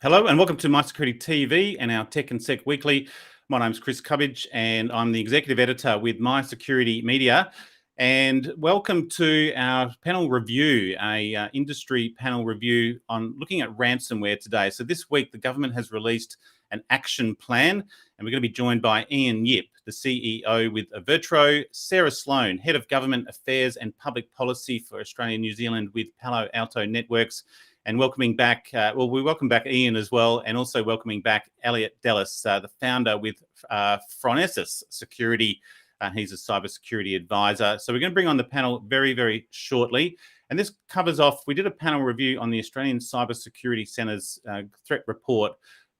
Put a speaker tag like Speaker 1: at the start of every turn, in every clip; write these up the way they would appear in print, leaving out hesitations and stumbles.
Speaker 1: Hello and welcome to MySecurityTV and our Tech and Sec Weekly. My name's Chris Cubbage and I'm the Executive Editor with MySecurity Media. And welcome to our panel review, a industry panel review on looking at ransomware today. So this week, the government has released an action plan and we're going to be joined by Ian Yip, the CEO with Avertro, Sarah Sloan, Head of Government Affairs and Public Policy for Australia and New Zealand with Palo, Alto Networks. And welcoming back, we welcome back Ian as well, and also welcoming back Elliot Dellys, the founder with Phronesis Security. He's a cybersecurity advisor. So we're going to bring on the panel very, very shortly. And this covers off, we did a panel review on the Australian Cybersecurity Centre's threat report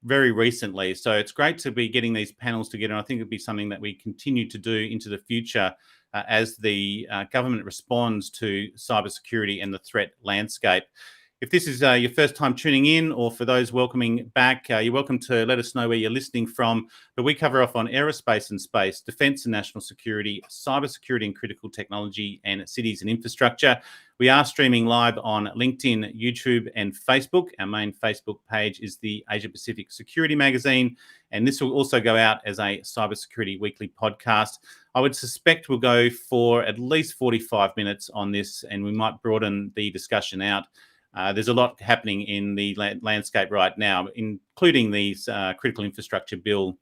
Speaker 1: very recently. So it's great to be getting these panels together. And I think it'll be something that we continue to do into the future as the government responds to cybersecurity and the threat landscape. If this is your first time tuning in, or for those welcoming back, you're welcome to let us know where you're listening from. But we cover off on aerospace and space, defence and national security, cybersecurity and critical technology, and cities and infrastructure. We are streaming live on LinkedIn, YouTube, and Facebook. Our main Facebook page is the Asia Pacific Security Magazine, and this will also go out as a cybersecurity weekly podcast. I would suspect we'll go for at least 45 minutes on this, and we might broaden the discussion out. There's a lot happening in the landscape right now, including these critical infrastructure bill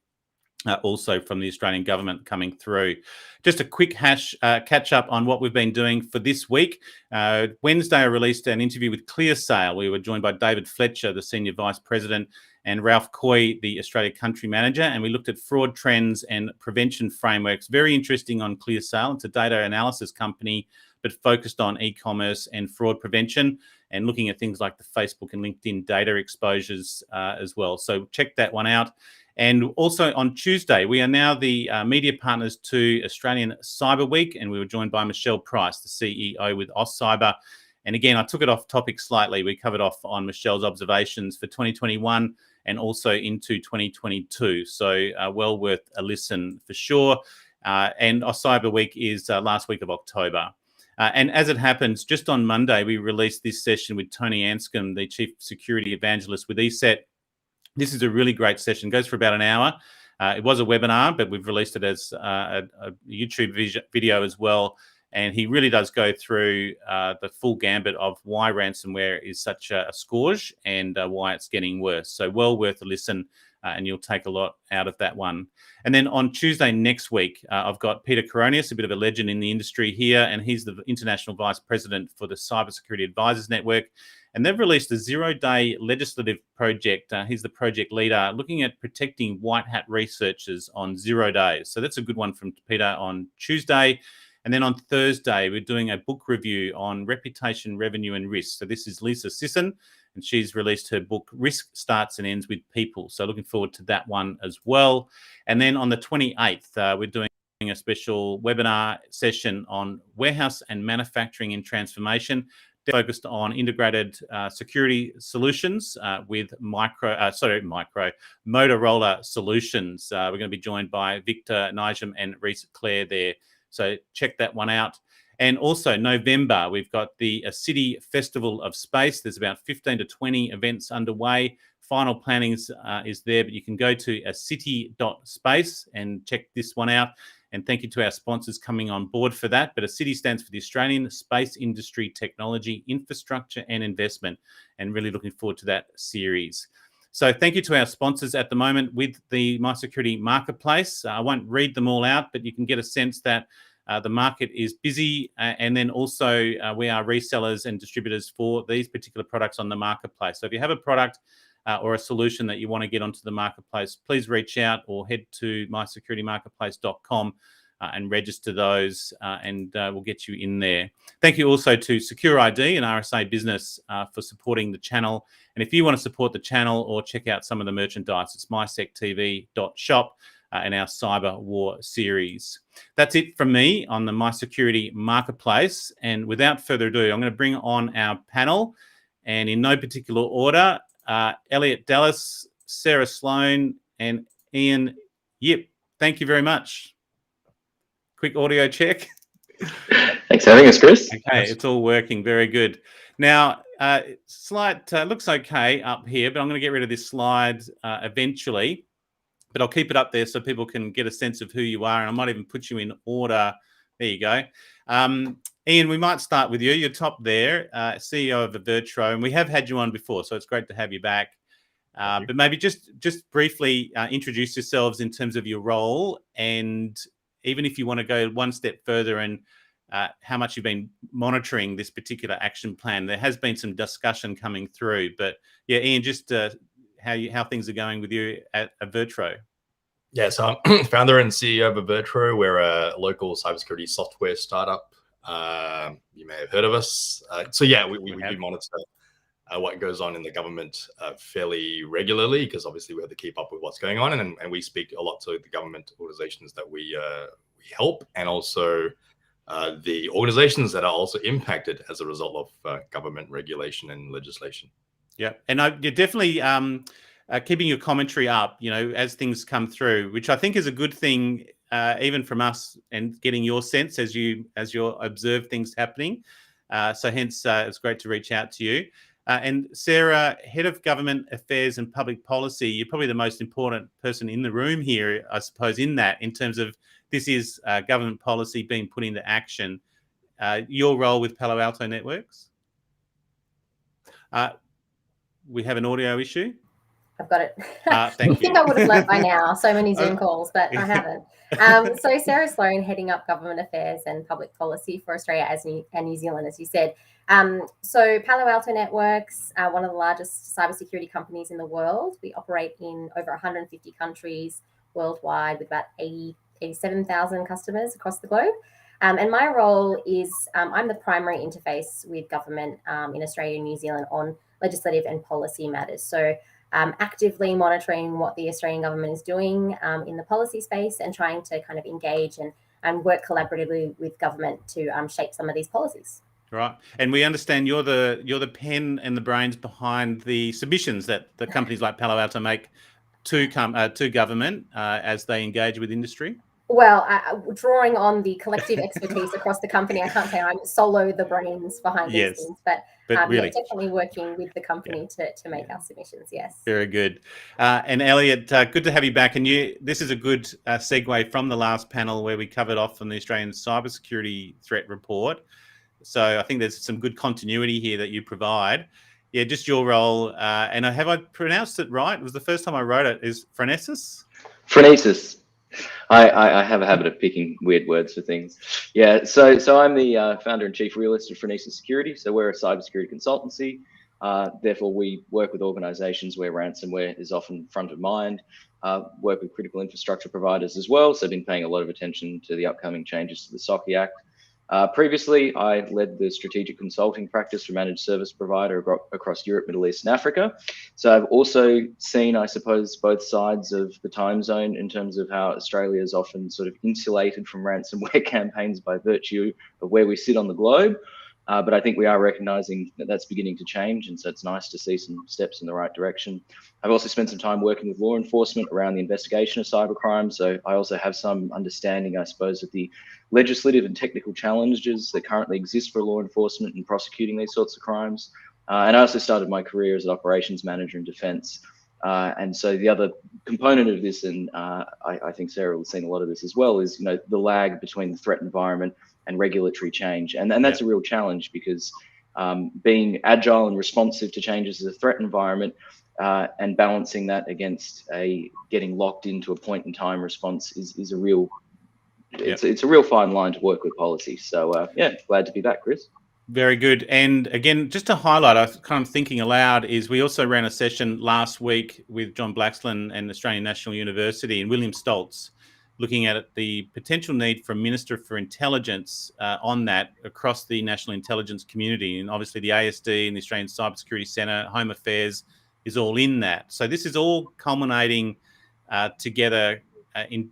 Speaker 1: also from the Australian government coming through. Just a quick catch up on what we've been doing for this week. Wednesday, I released an interview with ClearSale. We were joined by David Fletcher, the Senior Vice President, and Ralph Coy, the Australia Country Manager, and we looked at fraud trends and prevention frameworks. Very interesting on ClearSale. It's a data analysis company, but focused on e-commerce and fraud prevention, and looking at things like the Facebook and LinkedIn data exposures as well. So check that one out. And also on Tuesday, we are now the media partners to Australian Cyber Week, and we were joined by Michelle Price, the CEO with AusCyber. And again, I took it off topic slightly. We covered off on Michelle's observations for 2021 and also into 2022. So well worth a listen for sure. And AusCyber Week is last week of October. And as it happens, just on Monday, we released this session with Tony Anscombe, the Chief Security Evangelist with ESET. This is a really great session. It goes for about an hour. It was a webinar, but we've released it as a YouTube video as well. And he really does go through the full gambit of why ransomware is such a scourge and why it's getting worse. So well worth a listen, and you'll take a lot out of that one. And then on Tuesday next week, I've got Peter Phronesis, a bit of a legend in the industry here, and he's the International Vice President for the Cybersecurity Advisors Network. And they've released a zero-day legislative project. He's the project leader, looking at protecting white hat researchers on 0 days. So that's a good one from Peter on Tuesday. And then on Thursday, we're doing a book review on reputation, revenue, and risk. So this is Lisa Sisson, and she's released her book, Risk Starts and Ends with People. So looking forward to that one as well. And then on the 28th, we're doing a special webinar session on warehouse and manufacturing and transformation, focused on integrated security solutions with Motorola Solutions. We're going to be joined by Victor Nijam and Reese Clare there. So check that one out. And also November, we've got the City Festival of Space. There's about 15 to 20 events underway. Final planning is there, but you can go to city.space and check this one out. And thank you to our sponsors coming on board for that. But ACITI stands for the Australian Space Industry Technology, Infrastructure and Investment, and really looking forward to that series. So thank you to our sponsors at the moment with the MySecurity Marketplace. I won't read them all out, but you can get a sense that the market is busy. And then also we are resellers and distributors for these particular products on the marketplace. So if you have a product or a solution that you want to get onto the marketplace, please reach out or head to mysecuritymarketplace.com and register those, and we'll get you in there. Thank you also to Secure ID and RSA Business for supporting the channel. And if you want to support the channel or check out some of the merchandise, it's mysectv.shop and our Cyber War series. That's it from me on the MySecurity Marketplace. And without further ado, I'm going to bring on our panel, and in no particular order, Elliot Dellys, Sarah Sloan, and Ian Yip. Thank you very much. Quick audio check.
Speaker 2: Thanks for having us, Chris.
Speaker 1: Okay, it's all working. Very good. Now, Slide looks okay up here, but I'm going to get rid of this slide eventually. But I'll keep it up there so people can get a sense of who you are, and I might even put you in order. There you go. Ian, we might start with you. You're top there, CEO of Avertro, and we have had you on before, so it's great to have you back. But maybe just briefly introduce yourselves in terms of your role, and even if you want to go one step further and how much you've been monitoring this particular action plan. There has been some discussion coming through, but yeah, Ian, just how things are going with you at Avertro.
Speaker 2: Yeah, so I'm founder and CEO of Avertro. We're a local cybersecurity software startup. You may have heard of us. So yeah, we do monitor what goes on in the government fairly regularly, because obviously we have to keep up with what's going on, and we speak a lot to the government organizations that we help, and also the organizations that are also impacted as a result of government regulation and legislation.
Speaker 1: Yeah, and you're definitely keeping your commentary up, as things come through, which I think is a good thing, even from us, and getting your sense as you observe things happening. So hence, it's great to reach out to you. And Sarah, Head of Government Affairs and Public Policy, you're probably the most important person in the room here, I suppose, in terms of this is government policy being put into action. Your role with Palo Alto Networks? We have an audio issue.
Speaker 3: I've got it.
Speaker 1: Thank you.
Speaker 3: I think I would have learnt by now. So many Zoom calls, but I haven't. So Sarah Sloan, heading up Government Affairs and Public Policy for Australia and New Zealand, as you said. So Palo Alto Networks, one of the largest cybersecurity companies in the world. We operate in over 150 countries worldwide with about 87,000 customers across the globe. And my role is I'm the primary interface with government in Australia and New Zealand on legislative and policy matters. So actively monitoring what the Australian government is doing in the policy space, and trying to kind of engage and work collaboratively with government to shape some of these policies.
Speaker 1: Right, and we understand you're the pen and the brains behind the submissions that the companies like Palo Alto make to government as they engage with industry.
Speaker 3: Well, drawing on the collective expertise across the company, I can't say I'm solo the brains behind these things, but really, definitely working with the company to make our submissions, yes.
Speaker 1: Very good. And Elliot, good to have you back. And this is a good segue from the last panel where we covered off on the Australian Cybersecurity Threat Report. So I think there's some good continuity here that you provide. Yeah, just your role. And have I pronounced it right? It was the first time I wrote it. Is Phronesis?
Speaker 4: Phronesis. I have a habit of picking weird words for things. Yeah, so I'm the founder and chief realist of Phronesis Security. So we're a cybersecurity consultancy. Therefore, we work with organizations where ransomware is often front of mind, work with critical infrastructure providers as well. So I've been paying a lot of attention to the upcoming changes to the SOCI Act. Previously, I led the strategic consulting practice for managed service provider across Europe, Middle East, and Africa. So I've also seen, I suppose, both sides of the time zone in terms of how Australia is often sort of insulated from ransomware campaigns by virtue of where we sit on the globe. But I think we are recognizing that that's beginning to change. And so it's nice to see some steps in the right direction. I've also spent some time working with law enforcement around the investigation of cybercrime. So I also have some understanding, I suppose, of the legislative and technical challenges that currently exist for law enforcement in prosecuting these sorts of crimes. And I also started my career as an operations manager in defense. And so the other component of this, and I think Sarah will have seen a lot of this as well, is the lag between the threat environment and regulatory change. And that's a real challenge, because being agile and responsive to changes in the threat environment and balancing that against getting locked into a point in time response is a real, it's a real fine line to work with policy. So glad to be back, Chris.
Speaker 1: Very good. And again, just to highlight, I was kind of thinking aloud, is we also ran a session last week with John Blaxland and Australian National University and William Stoltz, looking at the potential need for a Minister for Intelligence on that across the national intelligence community. And obviously the ASD and the Australian Cybersecurity Centre, Home Affairs is all in that. So this is all culminating together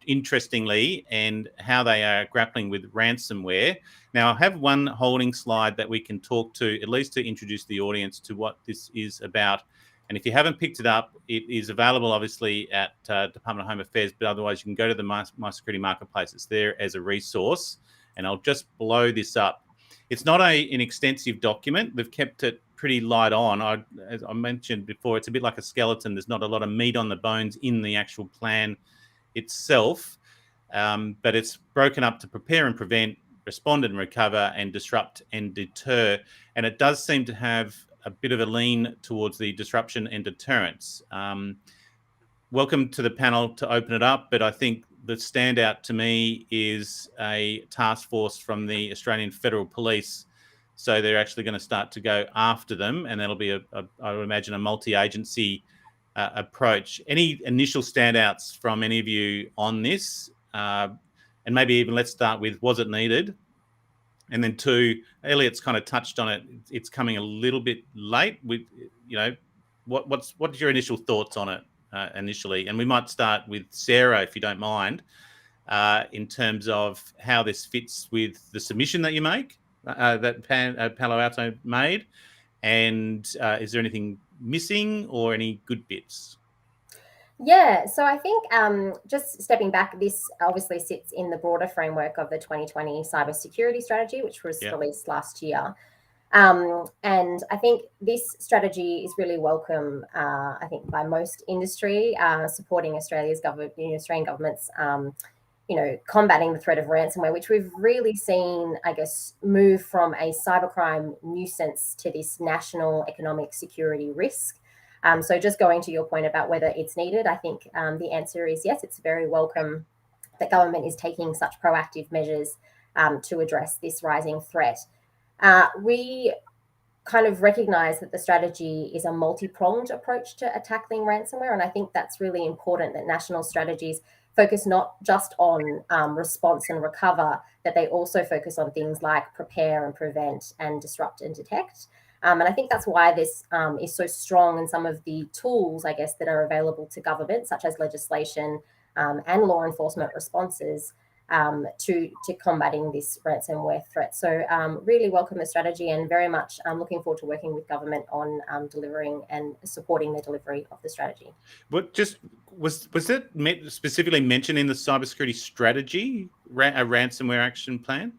Speaker 1: interestingly, and how they are grappling with ransomware. Now, I have one holding slide that we can talk to, at least to introduce the audience to what this is about. And if you haven't picked it up, it is available obviously at Department of Home Affairs, but otherwise you can go to the MySecurity Marketplace. It's there as a resource, and I'll just blow this up. It's not an extensive document. We've kept it pretty light on. As I mentioned before, it's a bit like a skeleton. There's not a lot of meat on the bones in the actual plan itself, but it's broken up to prepare and prevent, respond and recover, and disrupt and deter. And it does seem to have a bit of a lean towards the disruption and deterrence. Welcome to the panel to open it up, but I think the standout to me is a task force from the Australian Federal Police. So they're actually going to start to go after them, and that'll be, I would imagine, a multi-agency approach. Any initial standouts from any of you on this? And maybe even let's start with, was it needed? And then two, Elliot's kind of touched on it. It's coming a little bit late. With, what's your initial thoughts on it initially? And we might start with Sarah, if you don't mind, in terms of how this fits with the submission that you make, that Palo Alto made, and is there anything missing or any good bits?
Speaker 3: Yeah, so I think just stepping back, this obviously sits in the broader framework of the 2020 cybersecurity strategy, which was released last year. And I think this strategy is really welcome, I think, by most industry, supporting Australian government's, combating the threat of ransomware, which we've really seen, I guess, move from a cybercrime nuisance to this national economic security risk. So just going to your point about whether it's needed, I think the answer is yes. It's very welcome that government is taking such proactive measures to address this rising threat. We kind of recognize that the strategy is a multi-pronged approach to tackling ransomware. And I think that's really important, that national strategies focus not just on response and recover, that they also focus on things like prepare and prevent and disrupt and detect. And I think that's why this is so strong in some of the tools, I guess, that are available to government, such as legislation and law enforcement responses to combating this ransomware threat. So really welcome the strategy, and very much looking forward to working with government on delivering and supporting the delivery of the strategy.
Speaker 1: But just was it specifically mentioned in the cybersecurity strategy, a ransomware action plan?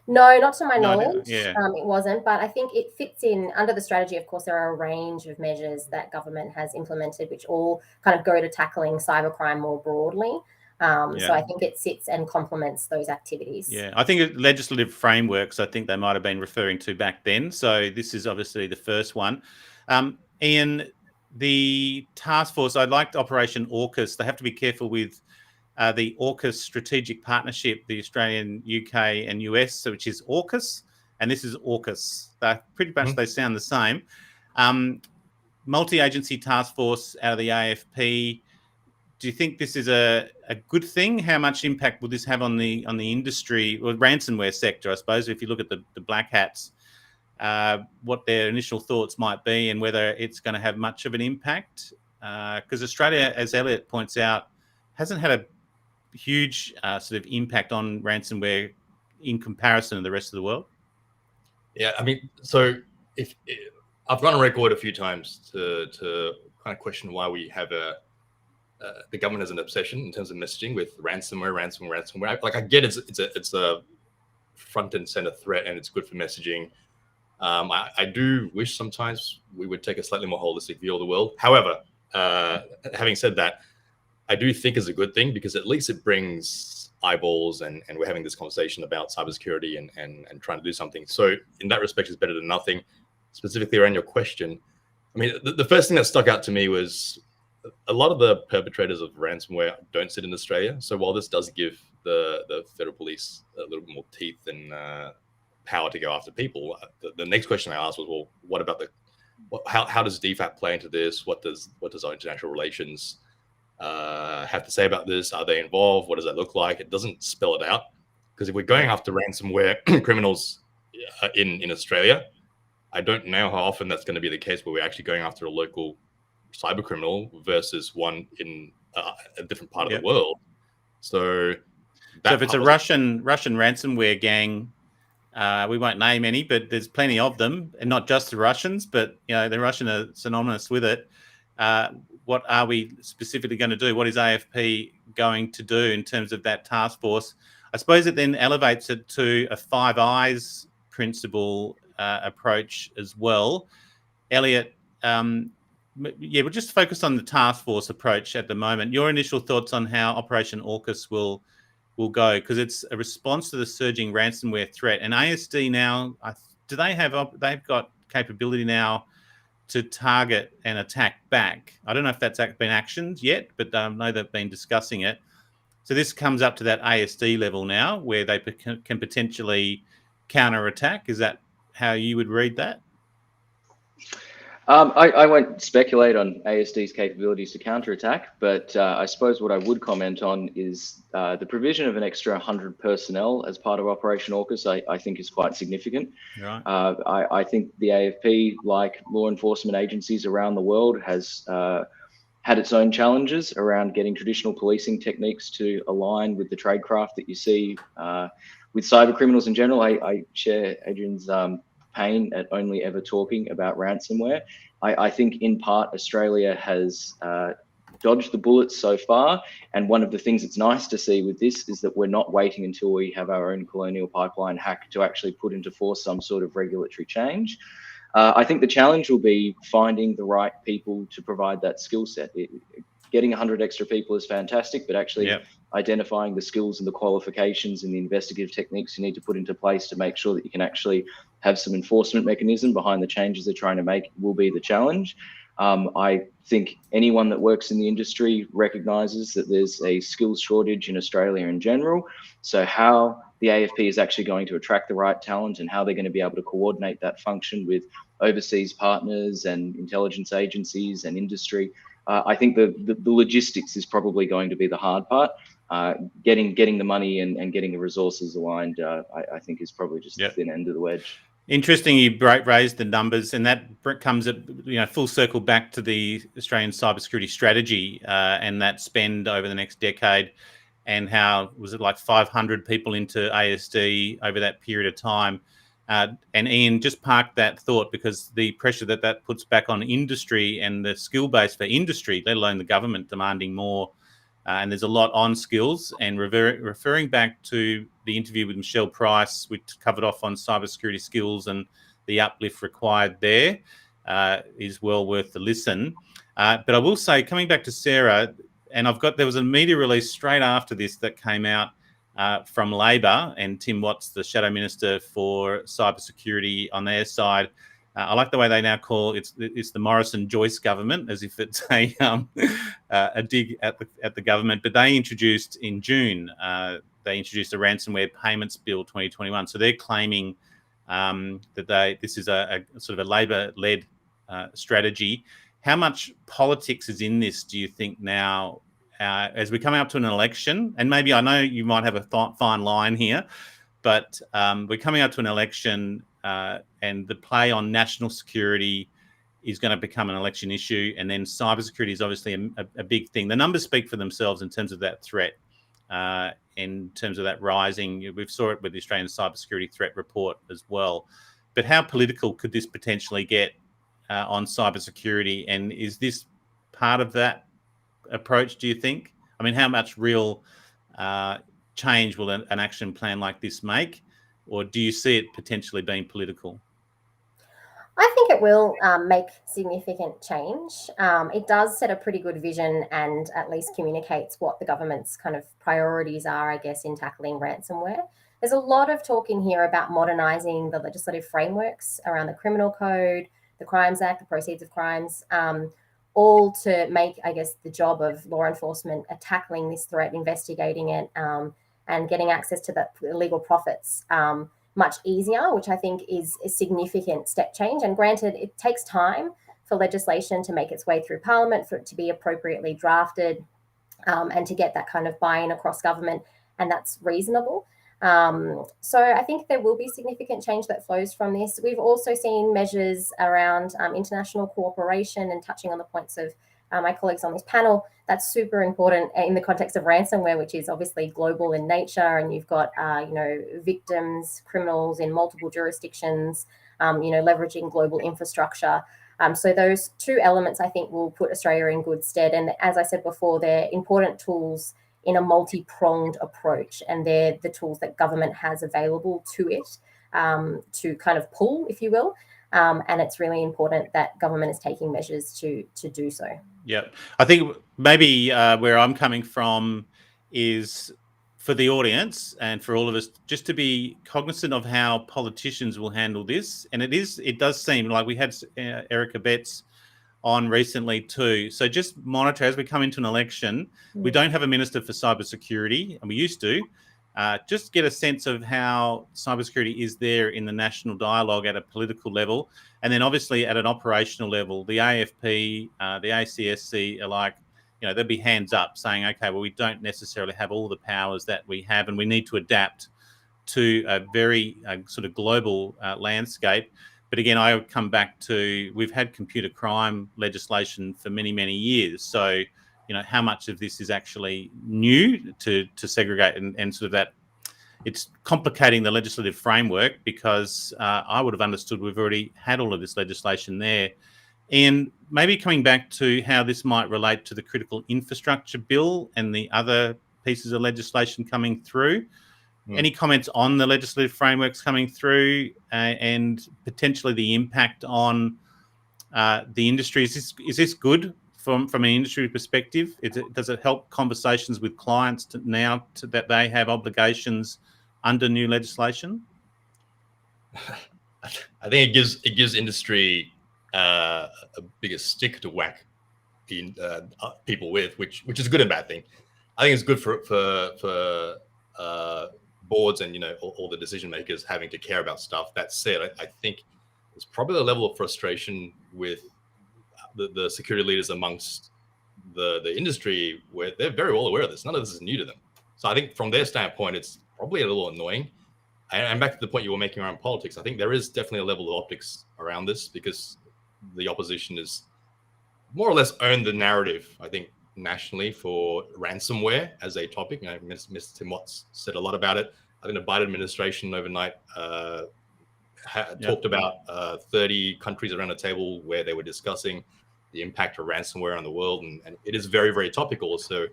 Speaker 3: No, not to my knowledge.
Speaker 1: Yeah.
Speaker 3: It wasn't, but I think it fits in under the strategy. Of course, there are a range of measures that government has implemented, which all kind of go to tackling cybercrime more broadly. So I think it sits and complements those activities.
Speaker 1: Yeah, I think legislative frameworks, I think they might have been referring to back then. So this is obviously the first one. Ian, the task force, I liked Operation AUKUS. They have to be careful with the AUKUS strategic partnership, the Australian, UK and US, which is AUKUS, and this is AUKUS. They're pretty much, they sound the same. Multi-agency task force out of the AFP. Do you think this is a good thing? How much impact will this have on the industry or ransomware sector, I suppose, if you look at the black hats, what their initial thoughts might be and whether it's going to have much of an impact? Because Australia, as Elliot points out, hasn't had a huge sort of impact on ransomware in comparison to the rest of the world.
Speaker 2: Yeah, I mean, so if I've gone on record a few times to kind of question why we have the government has an obsession in terms of messaging with ransomware. Like, I get it's a front and center threat, and it's good for messaging. I do wish sometimes we would take a slightly more holistic view of the world. However, having said that, I do think it's a good thing, because at least it brings eyeballs, and we're having this conversation about cybersecurity and trying to do something. So in that respect, it's better than nothing. Specifically around your question, I mean, the first thing that stuck out to me was a lot of the perpetrators of ransomware don't sit in Australia. So while this does give the federal police a little bit more teeth and power to go after people, the next question I asked was, well, what about how does DFAT play into this? What does our international relations have to say about this? Are they involved? What does that look like? It doesn't spell it out, because if we're going after ransomware criminals in Australia, I don't know how often that's going to be the case where we're actually going after a local cyber criminal versus one in a different part of the world. So if it's a
Speaker 1: Russian ransomware gang, we won't name any, but there's plenty of them, and not just the Russians, but the Russian are synonymous with it. What are we specifically going to do? What is AFP going to do in terms of that task force? I suppose it then elevates it to a Five Eyes principle approach as well. Elliot, we'll just focus on the task force approach at the moment. Your initial thoughts on how Operation AUKUS will go, because it's a response to the surging ransomware threat. And ASD now, they've got capability now to target and attack back. I don't know if that's been actioned yet, but I know they've been discussing it. So this comes up to that ASD level now, where they can potentially counter-attack. Is that how you would read that?
Speaker 4: I won't speculate on ASD's capabilities to counterattack, but I suppose what I would comment on is the provision of an extra 100 personnel as part of Operation AUKUS, I think is quite significant.
Speaker 1: Right.
Speaker 4: I think the AFP, like law enforcement agencies around the world, has had its own challenges around getting traditional policing techniques to align with the tradecraft that you see with cyber criminals in general. I share Adrian's pain at only ever talking about ransomware. I think in part Australia has dodged the bullets so far, and one of the things that's nice to see with this is that we're not waiting until we have our own colonial pipeline hack to actually put into force some sort of regulatory change. I think the challenge will be finding the right people to provide that skill set. Getting 100 extra people is fantastic, but actually identifying the skills and the qualifications and the investigative techniques you need to put into place to make sure that you can actually have some enforcement mechanism behind the changes they're trying to make will be the challenge. I think anyone that works in the industry recognises that there's a skills shortage in Australia in general. So how the AFP is actually going to attract the right talent and how they're going to be able to coordinate that function with overseas partners and intelligence agencies and industry. I think the logistics is probably going to be the hard part. Getting the money and getting the resources aligned, I think is probably just the thin end of the wedge.
Speaker 1: Interesting, you raised the numbers, and that comes at full circle back to the Australian cybersecurity strategy and that spend over the next decade, and how was it like 500 people into ASD over that period of time. And Ian, just park that thought, because the pressure that puts back on industry and the skill base for industry, let alone the government demanding more. And there's a lot on skills. And referring back to the interview with Michelle Price, we covered off on cybersecurity skills and the uplift required there, is well worth the listen. But I will say, coming back to Sarah, and there was a media release straight after this that came out from Labor, and Tim Watts, the Shadow Minister for Cybersecurity on their side. I like the way they now call it's the Morrison-Joyce government, as if it's a dig at the government. But they introduced in June, they introduced a ransomware payments bill 2021. So they're claiming that this is a sort of a Labor-led strategy. How much politics is in this, do you think, now, as we come up to an election? And maybe, I know you might have a fine line here, but we're coming up to an election, and the play on national security is going to become an election issue. And then cybersecurity is obviously a big thing. The numbers speak for themselves in terms of that threat, in terms of that rising. We saw it with the Australian Cybersecurity Threat Report as well. But how political could this potentially get on cybersecurity? And is this part of that approach, do you think? I mean, how much real change will an action plan like this make? Or do you see it potentially being political?
Speaker 3: I think it will make significant change. It does set a pretty good vision and at least communicates what the government's kind of priorities are, I guess, in tackling ransomware. There's a lot of talk in here about modernising the legislative frameworks around the Criminal Code, the Crimes Act, the Proceeds of Crimes, all to make, I guess, the job of law enforcement tackling this threat, investigating it, and getting access to the legal profits much easier, which I think is a significant step change. And granted, it takes time for legislation to make its way through Parliament, for it to be appropriately drafted, and to get that kind of buy-in across government, and that's reasonable. So I think there will be significant change that flows from this. We've also seen measures around international cooperation, and touching on the points of my colleagues on this panel, that's super important in the context of ransomware, which is obviously global in nature, and you've got victims, criminals in multiple jurisdictions, leveraging global infrastructure. So those two elements, I think, will put Australia in good stead. And as I said before, they're important tools in a multi-pronged approach, and they're the tools that government has available to it to kind of pull, if you will. And it's really important that government is taking measures to do so.
Speaker 1: Yeah, I think maybe where I'm coming from is for the audience and for all of us just to be cognizant of how politicians will handle this. And it does seem like we had Erica Betts on recently too. So just monitor as we come into an election. We don't have a minister for cybersecurity, and we used to. Just get a sense of how cybersecurity is there in the national dialogue at a political level. And then obviously at an operational level, the AFP, the ACSC are like, they'll be hands up saying, okay, well, we don't necessarily have all the powers that we have, and we need to adapt to a very sort of global landscape. But again, I would come back to, we've had computer crime legislation for many, many years. So, how much of this is actually new to segregate and sort of that it's complicating the legislative framework, because I would have understood we've already had all of this legislation there. And maybe coming back to how this might relate to the critical infrastructure bill and the other pieces of legislation coming through. Any comments on the legislative frameworks coming through and potentially the impact on the industry? Is this good from an industry perspective? Does it help conversations with clients that they have obligations under new legislation?
Speaker 2: I think it gives industry a bigger stick to whack people with, which is a good and bad thing. I think it's good for boards and all the decision makers having to care about stuff. That said, I think there's probably a level of frustration with the security leaders amongst the industry, where they're very well aware of this. None of this is new to them. So I think from their standpoint, it's probably a little annoying. And back to the point you were making around politics, I think there is definitely a level of optics around this, because the opposition is more or less owned the narrative, I think, nationally for ransomware as a topic. Mr. Tim Watts said a lot about it. I think the Biden administration overnight talked about 30 countries around the table where they were discussing the impact of ransomware on the world, and it is very, very topical. So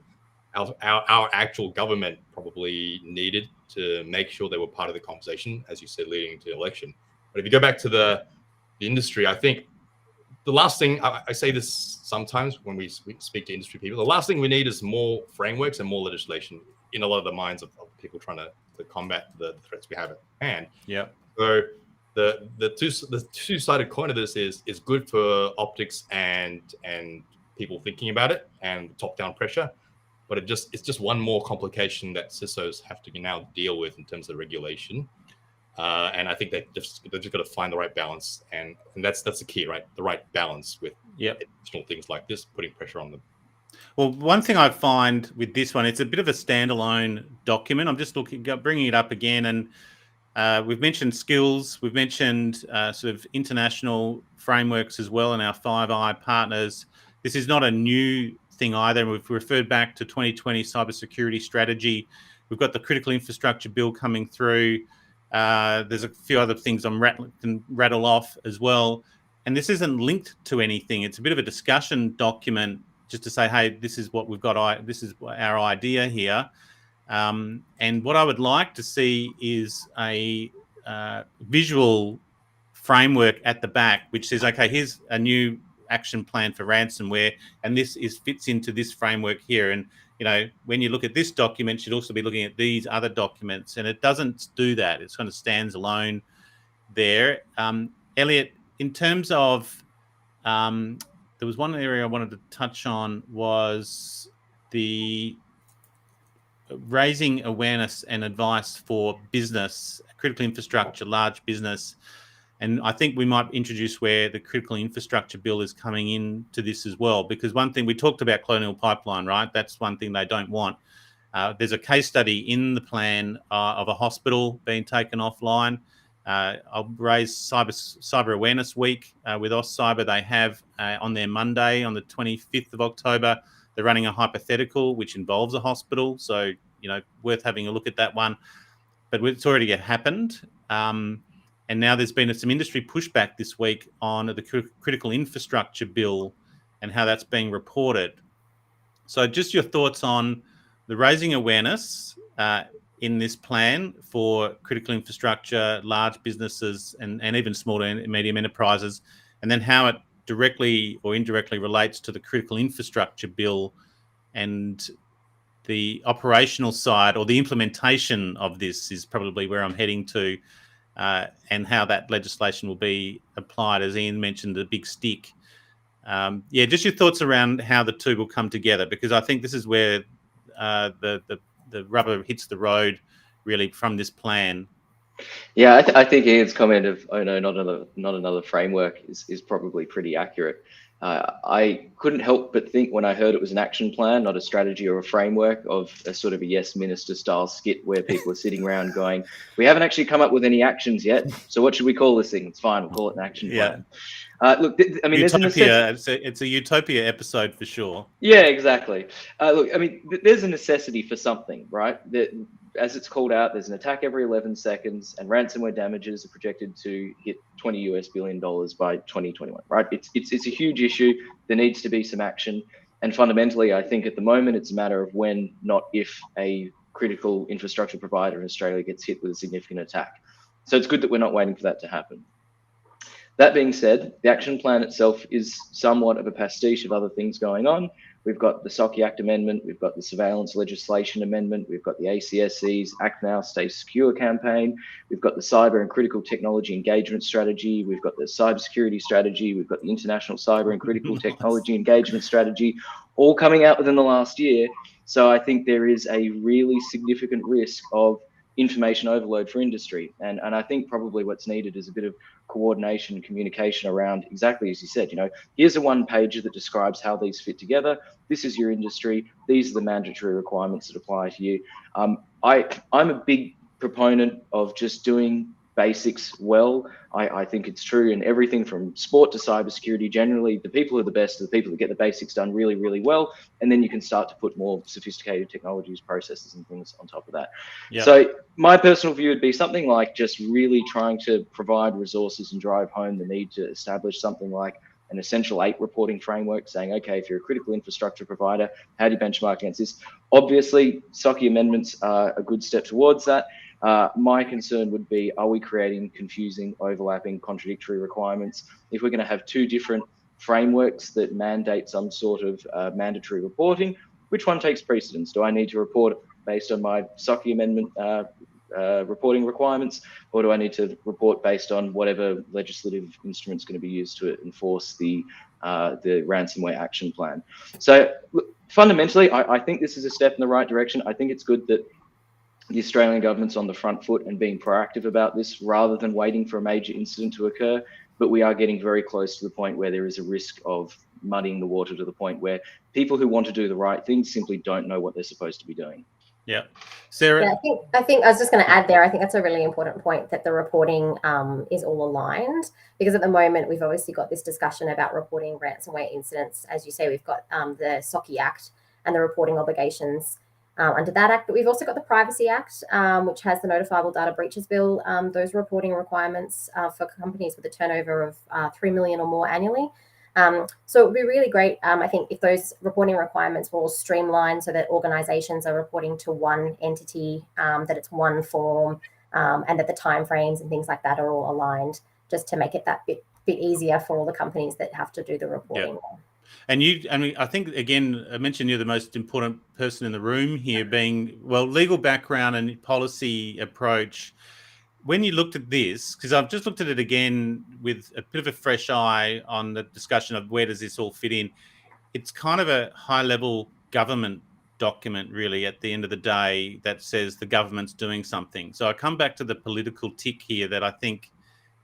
Speaker 2: our actual government probably needed to make sure they were part of the conversation, as you said, leading to the election. But if you go back to the industry, I think the last thing, I say this sometimes when we speak to industry people, the last thing we need is more frameworks and more legislation in a lot of the minds of people trying to combat the threats we have at hand.
Speaker 1: Yeah.
Speaker 2: So the two-sided coin of this is good for optics and people thinking about it and top-down pressure, but it's just one more complication that CISOs have to now deal with in terms of regulation. And I think they've just got to find the right balance, and that's the key, right? The right balance with additional things like this, putting pressure on them.
Speaker 1: Well, one thing I find with this one, it's a bit of a standalone document. I'm just bringing it up again, and we've mentioned skills, we've mentioned sort of international frameworks as well, and our Five Eye partners. This is not a new thing either. We've referred back to 2020 cybersecurity strategy. We've got the critical infrastructure bill coming through. There's a few other things can rattle off as well. And this isn't linked to anything. It's a bit of a discussion document just to say, hey, this is what we've got. This is our idea here. And what I would like to see is a visual framework at the back, which says, okay, here's a new action plan for ransomware, and this fits into this framework here. And when you look at this document, you should also be looking at these other documents, and it doesn't do that. It kind of stands alone there. Elliot, in terms of, there was one area I wanted to touch on, was the raising awareness and advice for business, critical infrastructure, large business. And I think we might introduce where the critical infrastructure bill is coming into this as well, because one thing we talked about, Colonial Pipeline, right? That's one thing they don't want. There's a case study in the plan of a hospital being taken offline. I'll raise Cyber Awareness Week with AusCyber. They have on their Monday, on the 25th of October, they're running a hypothetical which involves a hospital. So, worth having a look at that one. But it's already happened. And now there's been some industry pushback this week on the critical infrastructure bill and how that's being reported. So just your thoughts on the raising awareness in this plan for critical infrastructure, large businesses, and even small and medium enterprises, and then how it directly or indirectly relates to the critical infrastructure bill and the operational side or the implementation of this is probably where I'm heading to, and how that legislation will be applied, as Ian mentioned, the big stick. Just your thoughts around how the two will come together, because I think this is where the rubber hits the road, really, from this plan.
Speaker 4: Yeah, I think Ian's comment of not another framework is probably pretty accurate. I couldn't help but think when I heard it was an action plan, not a strategy or a framework, of a sort of a Yes Minister style skit where people are sitting around going, "We haven't actually come up with any actions yet, so what should we call this thing? It's fine, we'll call it an action plan." Look, I mean,
Speaker 1: Utopia. It's a Utopia episode for sure.
Speaker 4: Yeah, exactly. Look, I mean, there's a necessity for something, right? As it's called out, there's an attack every 11 seconds, and ransomware damages are projected to hit $20 billion by 2021, right? It's a huge issue. There needs to be some action. And fundamentally, I think at the moment, it's a matter of when, not if, a critical infrastructure provider in Australia gets hit with a significant attack. So it's good that we're not waiting for that to happen. That being said, the action plan itself is somewhat of a pastiche of other things going on. We've got the SOCI Act Amendment, we've got the Surveillance Legislation Amendment, we've got the ACSC's Act Now, Stay Secure campaign, we've got the Cyber and Critical Technology Engagement Strategy, we've got the Cybersecurity Strategy, we've got the International Cyber and Critical Technology Engagement Strategy, all coming out within the last year. So I think there is a really significant risk of information overload for industry. And I think probably what's needed is a bit of coordination and communication around, exactly as you said, here's a one pager that describes how these fit together. This is your industry. These are the mandatory requirements that apply to you. I'm a big proponent of just doing basics well. I think it's true in everything from sport to cybersecurity. Generally, the people who are the best are the people that get the basics done really, really well. And then you can start to put more sophisticated technologies, processes, and things on top of that. Yep. So my personal view would be something like just really trying to provide resources and drive home the need to establish something like an Essential 8 reporting framework, saying, okay, if you're a critical infrastructure provider, how do you benchmark against this? Obviously, SOCI amendments are a good step towards that. My concern would be, are we creating confusing, overlapping, contradictory requirements? If we're going to have two different frameworks that mandate some sort of mandatory reporting, which one takes precedence? Do I need to report based on my SOCI amendment reporting requirements, or do I need to report based on whatever legislative instrument's going to be used to enforce the Ransomware Action Plan? So look, fundamentally, I think this is a step in the right direction. I think it's good that the Australian government's on the front foot and being proactive about this rather than waiting for a major incident to occur. But we are getting very close to the point where there is a risk of muddying the water to the point where people who want to do the right thing simply don't know what they're supposed to be doing.
Speaker 1: Yeah. Sarah?
Speaker 3: Yeah, I think I was just going to add there, I think that's a really important point, that the reporting is all aligned, because at the moment we've obviously got this discussion about reporting ransomware incidents. As you say, we've got the SOCI Act and the reporting obligations under that act, but we've also got the Privacy Act, which has the Notifiable Data Breaches Bill, those reporting requirements for companies with a turnover of 3 million or more annually. So it would be really great, I think, if those reporting requirements were all streamlined so that organizations are reporting to one entity, that it's one form, and that the timeframes and things like that are all aligned, just to make it that bit easier for all the companies that have to do the reporting.
Speaker 1: Yeah. And I think, again, I mentioned you're the most important person in the room here, being, well, legal background and policy approach. When you looked at this, because I've just looked at it again with a bit of a fresh eye on the discussion of where does this all fit in, it's kind of a high-level government document, really, at the end of the day, that says the government's doing something. So I come back to the political tick here, that I think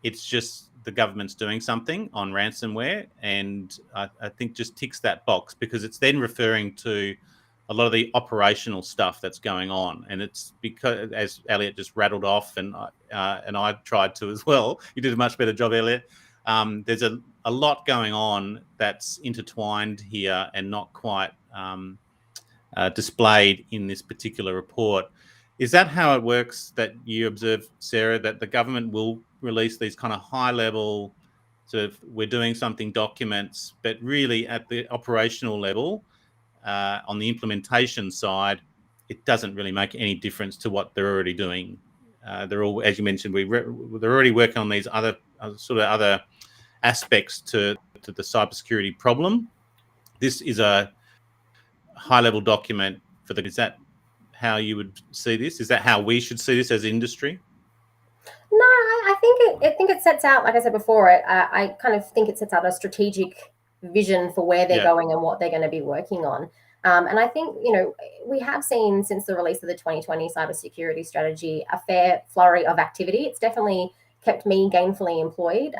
Speaker 1: it's just the government's doing something on ransomware, and I think just ticks that box, because it's then referring to a lot of the operational stuff that's going on. And it's because, as Elliot just rattled off, and I tried to as well, you did a much better job, Elliot. There's a lot going on that's intertwined here and not quite displayed in this particular report. Is that how it works, that you observe, Sarah, that the government will release these kind of high-level sort of we're doing something documents, but really at the operational level, on the implementation side, it doesn't really make any difference to what they're already doing. They're all, as you mentioned, they're already working on these other aspects to the cybersecurity problem. This is a high-level document for the. Is that how you would see this? Is that how we should see this as industry?
Speaker 3: No, I think it sets out, like I said before, I kind of think it sets out a strategic vision for where they're going and what they're going to be working on. And I think, we have seen since the release of the 2020 cybersecurity strategy a fair flurry of activity. It's definitely kept me gainfully employed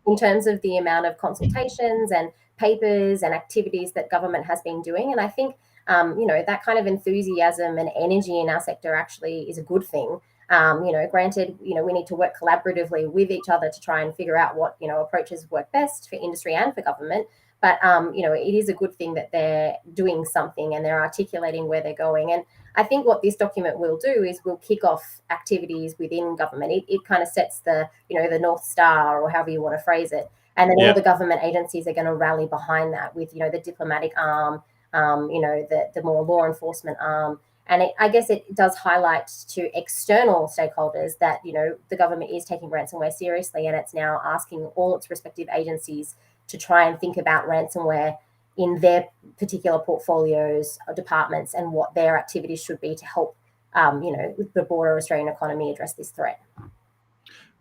Speaker 3: in terms of the amount of consultations and papers and activities that government has been doing. And I think, that kind of enthusiasm and energy in our sector actually is a good thing. Granted, we need to work collaboratively with each other to try and figure out what, approaches work best for industry and for government. But, it is a good thing that they're doing something and they're articulating where they're going. And I think what this document will do is will kick off activities within government. It kind of sets the, the North Star, or however you want to phrase it. And then all the government agencies are going to rally behind that with, the diplomatic arm, the more law enforcement arm. And I guess it does highlight to external stakeholders that, the government is taking ransomware seriously, and it's now asking all its respective agencies to try and think about ransomware in their particular portfolios or departments and what their activities should be to help, the broader Australian economy address this threat.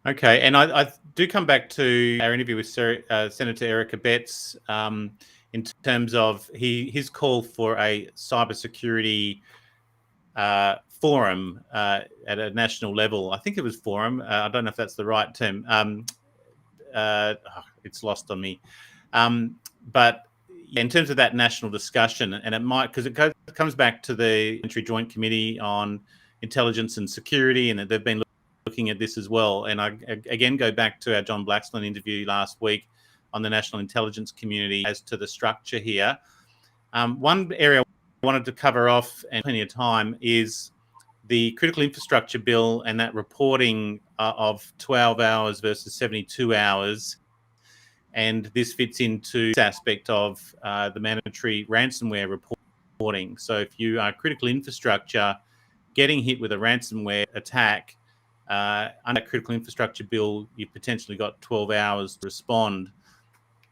Speaker 1: Okay, and I do come back to our interview with Senator Erica Betts in terms of his call for a cybersecurity forum at a national level. I think it was forum. I don't know if that's the right term. It's lost on me. But in terms of that national discussion, and it might, because it comes back to the Joint Committee on Intelligence and Security, and they've been looking at this as well. And I again go back to our John Blaxland interview last week on the national intelligence community as to the structure here. One area I wanted to cover off, and plenty of time, is the critical infrastructure bill and that reporting of 12 hours versus 72 hours. And this fits into this aspect of the mandatory ransomware reporting. So if you are critical infrastructure getting hit with a ransomware attack, under critical infrastructure bill, you've potentially got 12 hours to respond.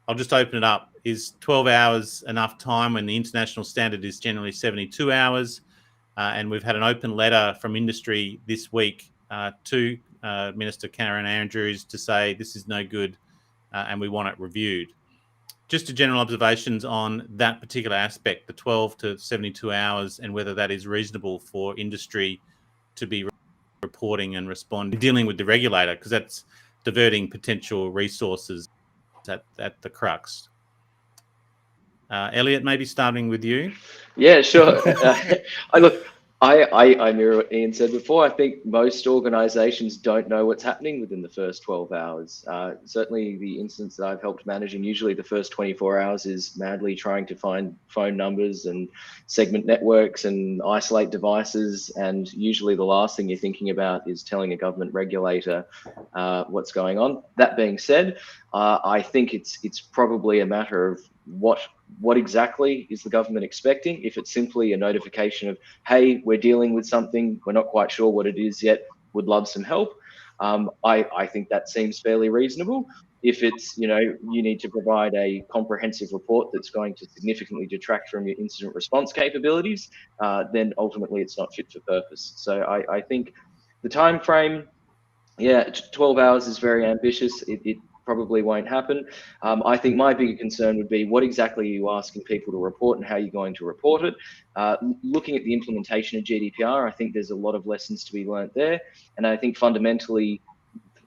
Speaker 1: I'll just open it up. Is 12 hours enough time when the international standard is generally 72 hours? And we've had an open letter from industry this week to Minister Karen Andrews to say this is no good and we want it reviewed. Just a general observations on that particular aspect, the 12 to 72 hours, and whether that is reasonable for industry to be reporting and responding, dealing with the regulator, because that's diverting potential resources at the crux. Elliot, maybe starting with you.
Speaker 4: Yeah, sure. I mirror what Ian said before. I think most organisations don't know what's happening within the first 12 hours. Certainly the incidents that I've helped manage, and usually the first 24 hours is madly trying to find phone numbers and segment networks and isolate devices. And usually the last thing you're thinking about is telling a government regulator what's going on. That being said, I think it's probably a matter of what exactly is the government expecting. If it's simply a notification of, hey, we're dealing with something, we're not quite sure what it is yet, would love some help, I think that seems fairly reasonable. If it's, you need to provide a comprehensive report that's going to significantly detract from your incident response capabilities, then ultimately it's not fit for purpose. So I think the time frame, 12 hours is very ambitious. It probably won't happen. I think my bigger concern would be what exactly are you asking people to report and how you're going to report it. Looking at the implementation of GDPR, I think there's a lot of lessons to be learnt there. And I think fundamentally,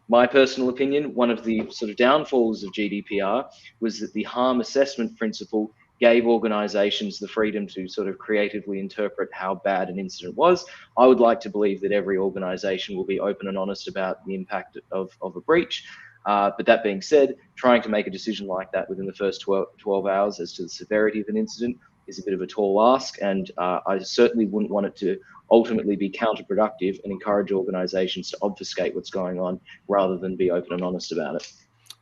Speaker 4: my personal opinion, one of the sort of downfalls of GDPR was that the harm assessment principle gave organisations the freedom to sort of creatively interpret how bad an incident was. I would like to believe that every organisation will be open and honest about the impact of a breach. But that being said, trying to make a decision like that within the first 12 hours as to the severity of an incident is a bit of a tall ask. And I certainly wouldn't want it to ultimately be counterproductive and encourage organisations to obfuscate what's going on rather than be open and honest about it.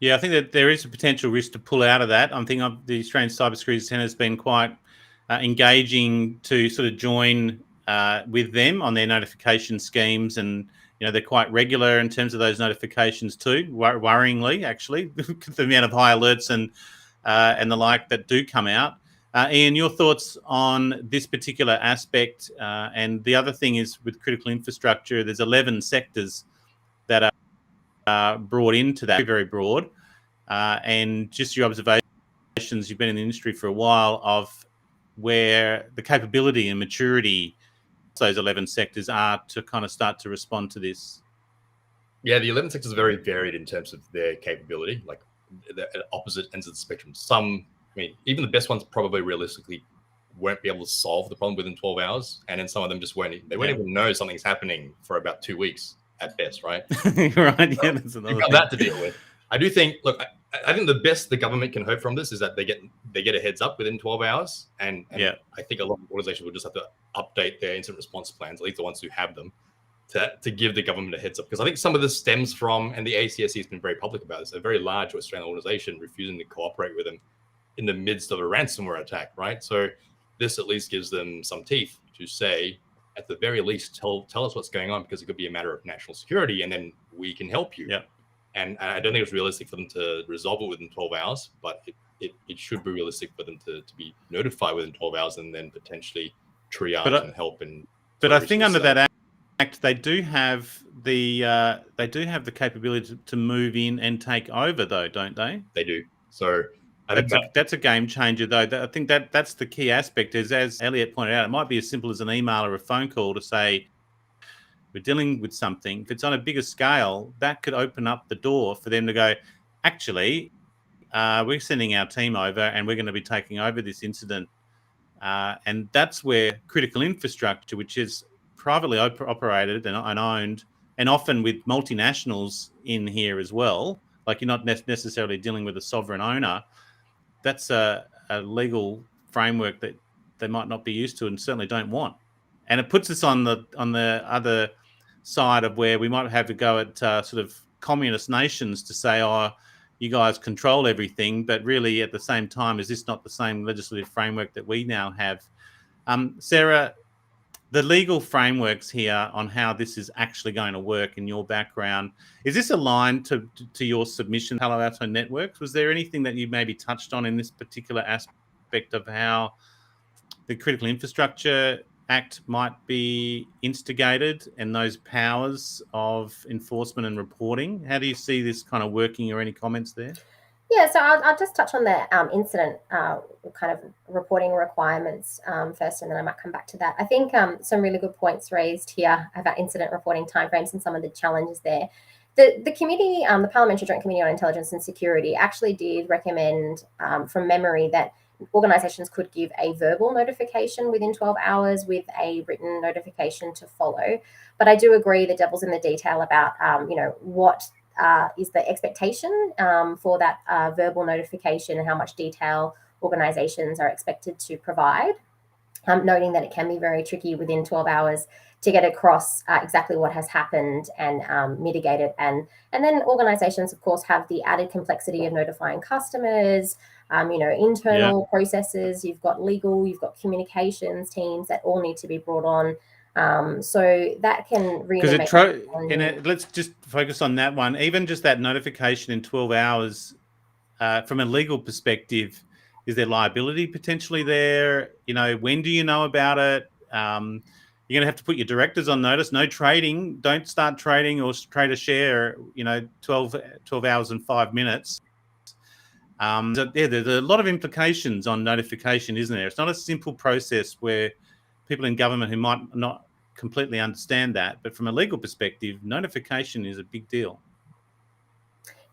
Speaker 1: Yeah, I think that there is a potential risk to pull out of that. I'm thinking the Australian Cybersecurity Centre has been quite engaging to sort of join with them on their notification schemes, and they're quite regular in terms of those notifications too. Worryingly, actually, the amount of high alerts and the like that do come out. Ian, your thoughts on this particular aspect? And the other thing is with critical infrastructure, there's 11 sectors that are brought into that, very broad. And just your observations, you've been in the industry for a while, of where the capability and maturity those 11 sectors are to kind of start to respond to this.
Speaker 2: Yeah, the 11 sectors are very varied in terms of their capability, like the opposite ends of the spectrum. Some, even the best ones probably realistically won't be able to solve the problem within 12 hours. And then some of them just won't even know something's happening for about 2 weeks at best, right?
Speaker 1: Right, yeah, that's another
Speaker 2: You've got
Speaker 1: thing.
Speaker 2: that to deal with. I do think, look, I think the best the government can hope from this is that they get a heads up within 12 hours. And I think a lot of organizations will just have to update their incident response plans, at least the ones who have them, to give the government a heads up. Because I think some of this stems from, and the ACSC has been very public about this, a very large Australian organization refusing to cooperate with them in the midst of a ransomware attack, right? So this at least gives them some teeth to say, at the very least, tell us what's going on, because it could be a matter of national security, and then we can help you.
Speaker 1: Yeah.
Speaker 2: And I don't think it's realistic for them to resolve it within 12 hours, but it should be realistic for them to be notified within 12 hours and then potentially triage and help.
Speaker 1: But I think under that act, they do have the capability to move in and take over, though, don't they?
Speaker 2: They do. So
Speaker 1: that's a game changer, though. I think that's the key aspect. Is, as Elliot pointed out, it might be as simple as an email or a phone call to say, we're dealing with something. If it's on a bigger scale, that could open up the door for them to go, actually, we're sending our team over and we're going to be taking over this incident. And that's where critical infrastructure, which is privately operated and owned, and often with multinationals in here as well, like you're not necessarily dealing with a sovereign owner, that's a legal framework that they might not be used to and certainly don't want. And it puts us on the other side of where we might have to go at sort of communist nations to say, oh, you guys control everything. But really, at the same time, is this not the same legislative framework that we now have? Sarah, the legal frameworks here on how this is actually going to work in your background, is this aligned to your submission, Palo Alto Networks? Was there anything that you maybe touched on in this particular aspect of how the Critical Infrastructure Act might be instigated and those powers of enforcement and reporting? How do you see this kind of working, or any comments there?
Speaker 3: Yeah, so I'll just touch on the incident kind of reporting requirements first, and then I might come back to that. I think some really good points raised here about incident reporting timeframes and some of the challenges there. The committee, the Parliamentary Joint Committee on Intelligence and Security, actually did recommend from memory that organisations could give a verbal notification within 12 hours with a written notification to follow. But I do agree the devil's in the detail about, what is the expectation for that verbal notification and how much detail organisations are expected to provide, noting that it can be very tricky within 12 hours to get across exactly what has happened and mitigate it. And then organisations, of course, have the added complexity of notifying customers, internal processes, you've got legal, you've got communications teams that all need to be brought on. So that can really make
Speaker 1: let's just focus on that one. Even just that notification in 12 hours, from a legal perspective, is there liability potentially there? When do you know about it? You're going to have to put your directors on notice. No trading. Don't start trading or trade a share, 12 hours and 5 minutes. There's a lot of implications on notification, isn't there? It's not a simple process where people in government who might not completely understand that, but from a legal perspective, notification is a big deal.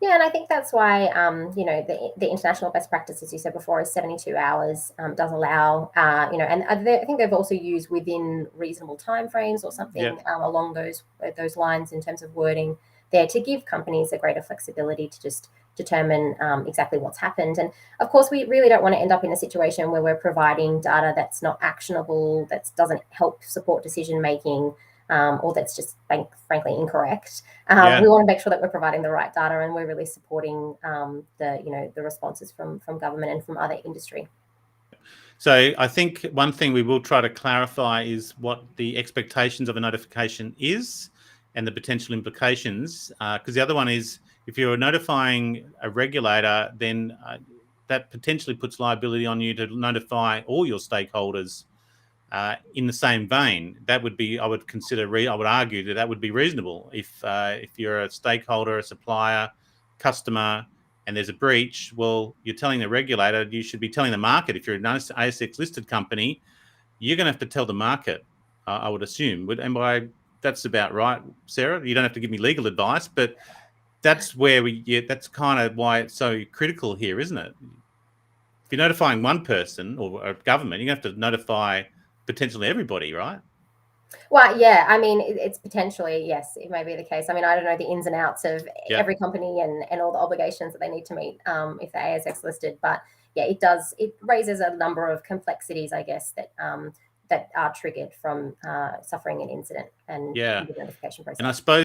Speaker 3: Yeah, and I think that's why, the international best practice, as you said before, is 72 hours does allow, and I think they've also used within reasonable timeframes or something along those lines in terms of wording there to give companies a greater flexibility to just determine exactly what's happened. And of course, we really don't want to end up in a situation where we're providing data that's not actionable, that doesn't help support decision making, or that's just frankly incorrect. We want to make sure that we're providing the right data and we're really supporting the responses from government and from other industry.
Speaker 1: So I think one thing we will try to clarify is what the expectations of a notification is and the potential implications. Because the other one is, if you're notifying a regulator, then that potentially puts liability on you to notify all your stakeholders in the same vein. That would be, I would argue that would be reasonable. If you're a stakeholder, a supplier, customer, and there's a breach, well, you're telling the regulator, you should be telling the market. If you're an ASX listed company, you're going to have to tell the market, I would assume. That's about right, Sarah. You don't have to give me legal advice, but that's where that's kind of why it's so critical here, isn't it? If you're notifying one person or a government, you're going to have to notify potentially everybody, right?
Speaker 3: Well, yeah, I mean, it's potentially, yes, it may be the case. I mean, I don't know the ins and outs of every company and all the obligations that they need to meet if they're ASX listed. But yeah, it raises a number of complexities, I guess, that are triggered from suffering an incident and the notification process.
Speaker 1: And I suppose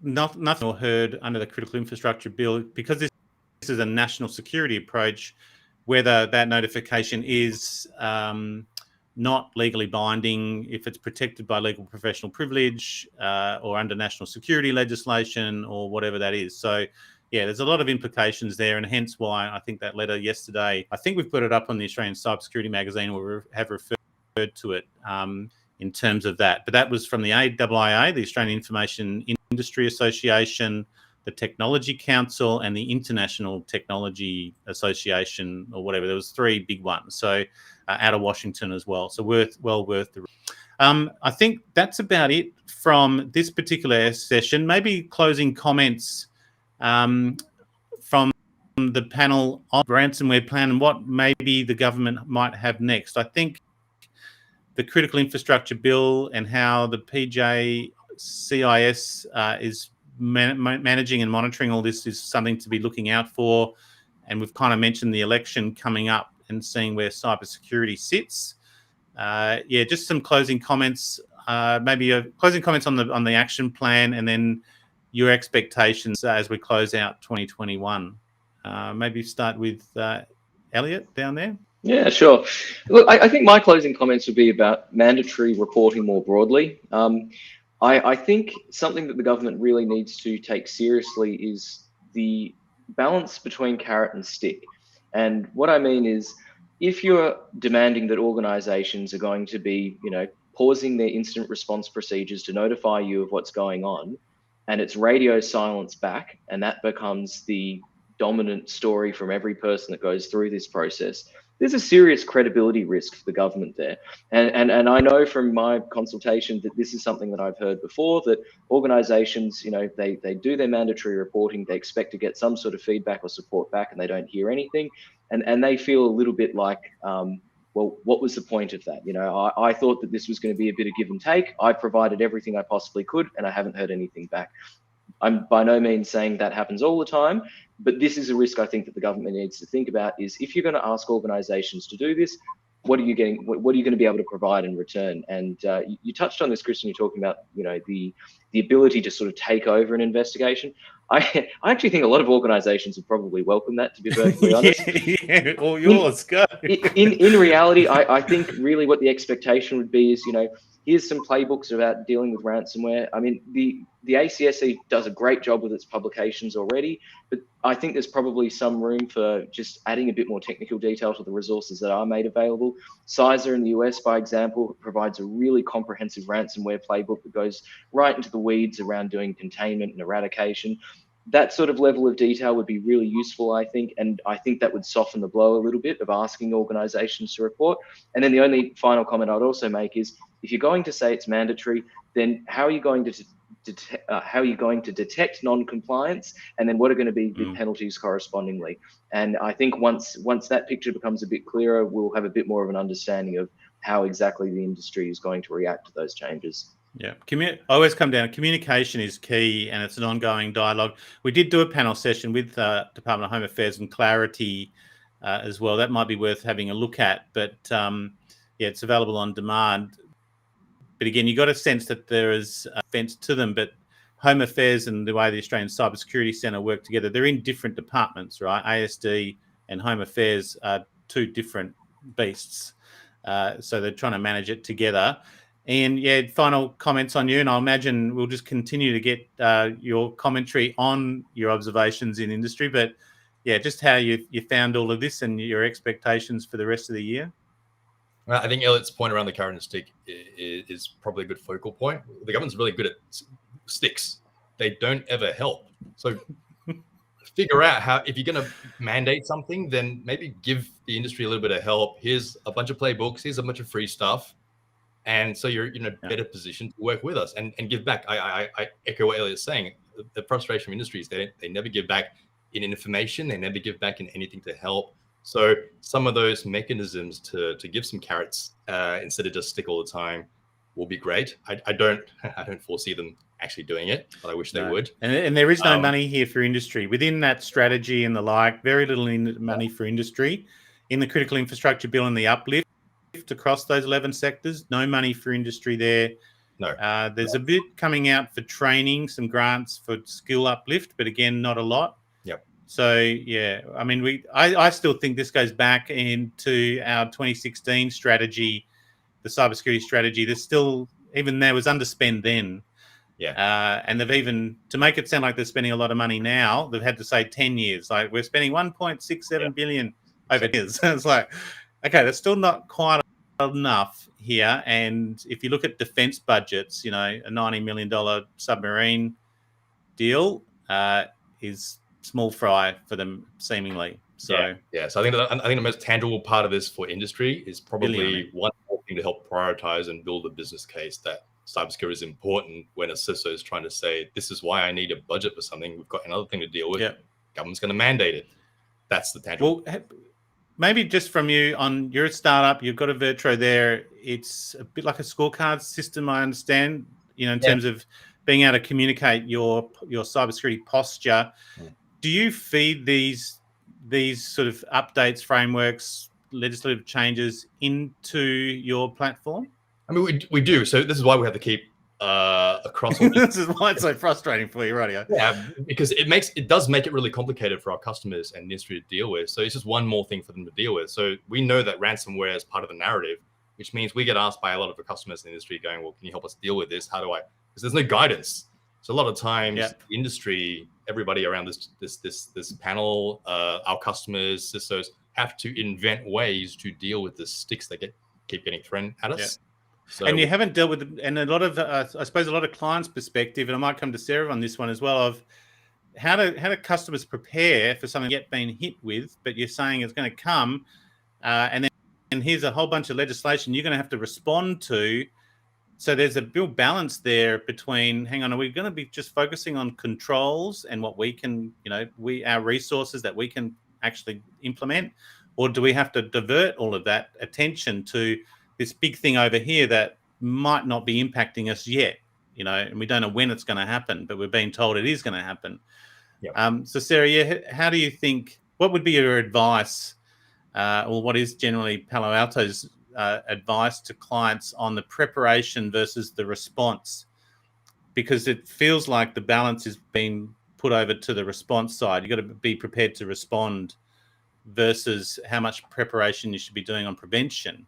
Speaker 1: nothing or heard under the Critical Infrastructure Bill, because this is a national security approach, whether that notification is not legally binding, if it's protected by legal professional privilege or under national security legislation or whatever that is. So, yeah, there's a lot of implications there, and hence why I think that letter yesterday, I think we've put it up on the Australian Cybersecurity magazine, or we have referred to it in terms of that. But that was from the AIIA, the Australian Information Industry Association, the Technology Council, and the International Technology Association, or whatever. There was three big ones. So out of Washington as well. So well worth the. I think that's about it from this particular session. Maybe closing comments from the panel on ransomware plan and what maybe the government might have next. I think the Critical Infrastructure Bill and how the PJCIS is managing and monitoring all this is something to be looking out for. And we've kind of mentioned the election coming up and seeing where cybersecurity sits. Just some closing comments. Maybe closing comments on the action plan, and then your expectations as we close out 2021. Maybe start with Elliot down there.
Speaker 4: Yeah, sure. Look, I think my closing comments would be about mandatory reporting more broadly. I think something that the government really needs to take seriously is the balance between carrot and stick. And what I mean is, if you're demanding that organizations are going to be, pausing their incident response procedures to notify you of what's going on, and it's radio silence back, and that becomes the dominant story from every person that goes through this process, there's a serious credibility risk for the government there. And I know from my consultation that this is something that I've heard before, that organizations, they do their mandatory reporting, they expect to get some sort of feedback or support back, and they don't hear anything. And they feel a little bit like, well, what was the point of that? I thought that this was going to be a bit of give and take. I provided everything I possibly could, and I haven't heard anything back. I'm by no means saying that happens all the time, but this is a risk I think that the government needs to think about, is if you're going to ask organizations to do this, what are you going to be able to provide in return? And you touched on this, Chris, when you're talking about, the ability to sort of take over an investigation. I actually think a lot of organizations would probably welcome that, to be perfectly honest.
Speaker 1: All yours, go.
Speaker 4: In reality, I think really what the expectation would be is, here's some playbooks about dealing with ransomware. I mean, the ACSE does a great job with its publications already, but I think there's probably some room for just adding a bit more technical detail to the resources that are made available. CISA in the US, by example, provides a really comprehensive ransomware playbook that goes right into the weeds around doing containment and eradication. That sort of level of detail would be really useful, I think, and I think that would soften the blow a little bit of asking organizations to report. And then the only final comment I'd also make is, if you're going to say it's mandatory, then how are you going to detect non-compliance, and then what are going to be the penalties correspondingly? And I think once that picture becomes a bit clearer, we'll have a bit more of an understanding of how exactly the industry is going to react to those changes.
Speaker 1: Yeah, I always come down. Communication is key, and it's an ongoing dialogue. We did do a panel session with Department of Home Affairs and Clarity as well. That might be worth having a look at. But it's available on demand. But again, you got a sense that there is offence to them. But Home Affairs and the way the Australian Cybersecurity Centre work together, they're in different departments, right? ASD and Home Affairs are two different beasts. So they're trying to manage it together. And yeah, final comments on you, and I'll imagine we'll just continue to get your commentary on your observations in industry. But yeah, just how you found all of this and your expectations for the rest of the year.
Speaker 2: I think Elliot's point around the carrot and stick is probably a good focal point. The government's really good at sticks. They don't ever help. So figure out how, if you're going to mandate something, then maybe give the industry a little bit of help. Here's a bunch of playbooks. Here's a bunch of free stuff. And so you're in a better position to work with us and give back. I echo what Elliot's saying. The frustration of industries, they never give back in information. They never give back in anything to help. So some of those mechanisms to give some carrots instead of just stick all the time will be great. I don't foresee them actually doing it, but I wish they would.
Speaker 1: And there is no money here for industry within that strategy and the like. Very little money for industry in the critical infrastructure bill and the uplift across those 11 sectors. No money for industry there.
Speaker 2: No.
Speaker 1: There's a bit coming out for training, some grants for skill uplift, but again, not a lot.
Speaker 2: Yep.
Speaker 1: So yeah, I mean, I still think this goes back into our 2016 strategy, the cybersecurity strategy. There's still, even there was underspend then.
Speaker 2: Yeah.
Speaker 1: And they've even, to make it sound like they're spending a lot of money now, they've had to say 10 years. Like, we're spending 1.67 billion over years. It's like, okay, that's still not quite enough here. And if you look at defense budgets, you know, a $90 million submarine deal is small fry for them, seemingly. So
Speaker 2: yeah. So I think the most tangible part of this for industry is probably one more thing to help prioritize and build a business case that cybersecurity is important when a CISO is trying to say, this is why I need a budget for something. We've got another thing to deal with. Government's going to mandate it. That's the tangible.
Speaker 1: Well, maybe just from you, on your startup, you've got Avertro there. It's a bit like a scorecard system, I understand, you know, in terms of being able to communicate your cybersecurity posture. Do you feed these sort of updates, frameworks, legislative changes into your platform?
Speaker 2: I mean, we do. So this is why we have to keep across all
Speaker 1: this is why it's so frustrating for you, right?
Speaker 2: Yeah, because it does make it really complicated for our customers and industry to deal with. So it's just one more thing for them to deal with. So we know that ransomware is part of the narrative, which means we get asked by a lot of the customers in the industry going, well, can you help us deal with this? How do I? Because there's no guidance. So a lot of times, the industry, everybody around this panel, our customers, CISOs, have to invent ways to deal with the sticks that keep getting thrown at us. So,
Speaker 1: and you haven't dealt with, and a lot of, I suppose, a lot of clients' perspective, and I might come to Sarah on this one as well, of how do customers prepare for something yet been hit with, but you're saying it's going to come, and here's a whole bunch of legislation you're going to have to respond to. So there's a real balance there between, hang on, are we going to be just focusing on controls and what we can, you know, our resources that we can actually implement, or do we have to divert all of that attention to this big thing over here that might not be impacting us yet, you know, and we don't know when it's going to happen, but we're being told it is going to happen. So Sarah, how do you think, what would be your advice, or what is generally Palo Alto's advice to clients on the preparation versus the response? Because it feels like the balance is being put over to the response side. You've got to be prepared to respond versus how much preparation you should be doing on prevention.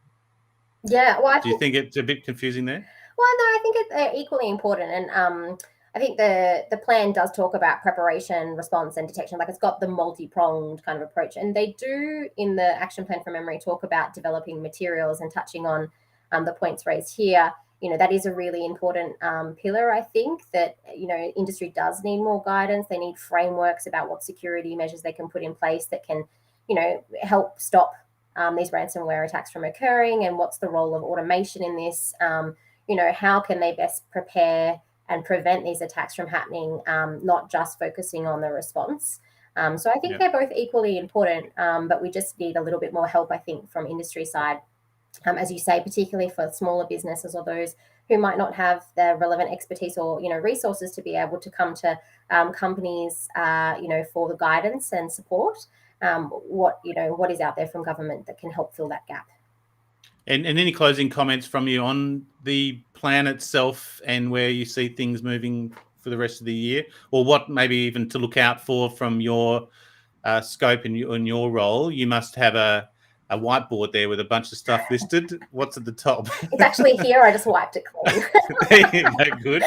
Speaker 3: Yeah, well,
Speaker 1: do you think it's a bit confusing there?
Speaker 3: Well, no, I think it's equally important, and I think the plan does talk about preparation, response, and detection. Like, it's got the multi-pronged kind of approach, and they do in the action plan from memory talk about developing materials and touching on the points raised here. You know, that is a really important pillar. I think that, you know, industry does need more guidance. They need frameworks about what security measures they can put in place that can, you know, help stop these ransomware attacks from occurring, and what's the role of automation in this? You know, how can they best prepare and prevent these attacks from happening, not just focusing on the response. So I think they're both equally important, but we just need a little bit more help, I think, from industry side, as you say, particularly for smaller businesses or those who might not have the relevant expertise or, you know, resources to be able to come to companies, you know, for the guidance and support. What is out there from government that can help fill that gap.
Speaker 1: And any closing comments from you on the plan itself and where you see things moving for the rest of the year, or what maybe even to look out for from your scope and your role? You must have a a whiteboard there with a bunch of stuff listed. What's at the top?
Speaker 3: It's actually here. I just wiped it clean.
Speaker 1: There you go, good.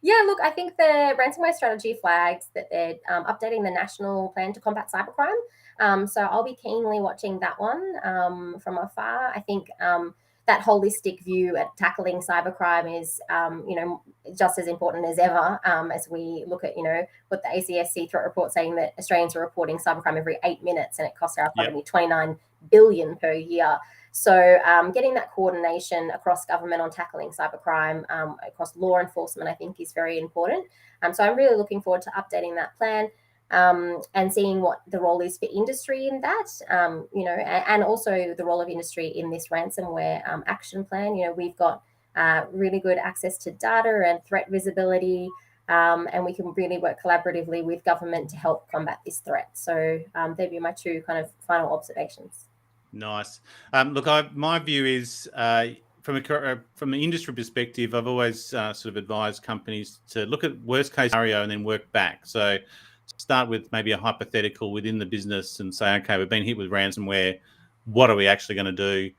Speaker 3: Yeah, look, I think the ransomware strategy flags that they're updating the national plan to combat cybercrime. So I'll be keenly watching that one from afar. I think that holistic view at tackling cybercrime is, just as important as ever as we look at, what the ACSC threat report saying that Australians are reporting cybercrime every 8 minutes and it costs our economy 29 billion per year. So getting that coordination across government on tackling cybercrime, across law enforcement, I think is very important. So I'm really looking forward to updating that plan and seeing what the role is for industry in that, and also the role of industry in this ransomware action plan. We've got really good access to data and threat visibility, and we can really work collaboratively with government to help combat this threat. So they'd be my two kind of final observations.
Speaker 1: Nice. Look, my view is from an industry perspective, I've always sort of advised companies to look at worst case scenario and then work back. So start with maybe a hypothetical within the business and say, okay, we've been hit with ransomware. What are we actually going to do?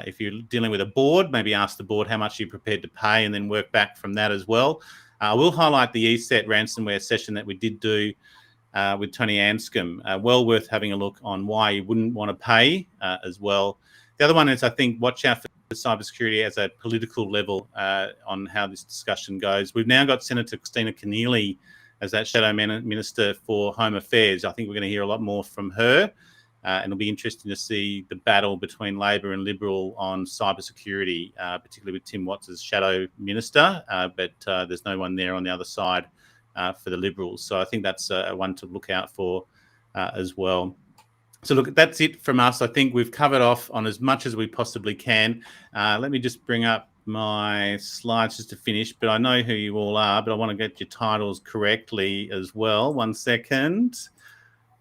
Speaker 1: If you're dealing with a board, maybe ask the board how much you're prepared to pay and then work back from that as well. I will highlight the ESET ransomware session that we did do with Tony Anscombe. Well worth having a look on why you wouldn't want to pay as well. The other one is, I think, watch out for cybersecurity as a political level on how this discussion goes. We've now got Senator Christina Keneally as that Shadow Minister for Home Affairs. I think we're going to hear a lot more from her, and it'll be interesting to see the battle between Labor and Liberal on cybersecurity, particularly with Tim Watts as Shadow Minister, but there's no one there on the other side for the Liberals. So I think that's one to look out for as well. So look, that's it from us. I think we've covered off on as much as we possibly can. Let me just bring up my slides just to finish, but I know who you all are, but I want to get your titles correctly as well. 1 second.